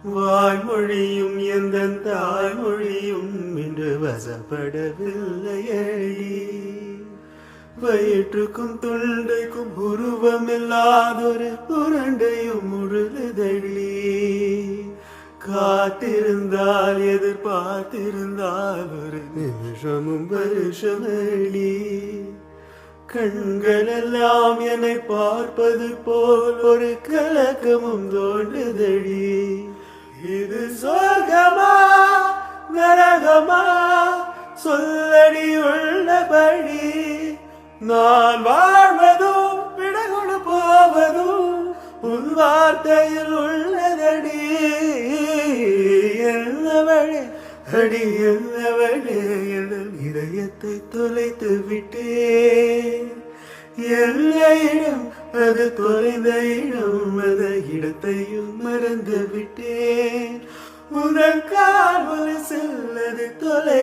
வாய்மொழியும் எந்த தாய்மொழியும் இன்று வசப்படவில்லையடி. வயிற்றுக்கும் துண்டைக்கும் உருவமில்லாதொரு உருண்டையும் முழுதடி. காத்திருந்தால் எதிர்பார்த்திருந்தால் ஒரு நிமிஷமும் வருஷமடி. கண்களெல்லாம் என்னை பார்ப்பது போல் ஒரு கலக்கமும் தோன்றுதடி. இது சொர்க்கமா நரகமா சொல்லடி உள்ளபடி. நான் வாழ்வதும் விடகொடு போவதும் உன் வார்த்தையில் உள்ளதடி. என்னவளே அடி என்னவளே என் இதயத்தை தொலைத்து விட்டேன். எந்த இடம் அது தொலைந்த இடம், அந்த இடத்தையும் மறந்து விட்டேன். முதல் கால்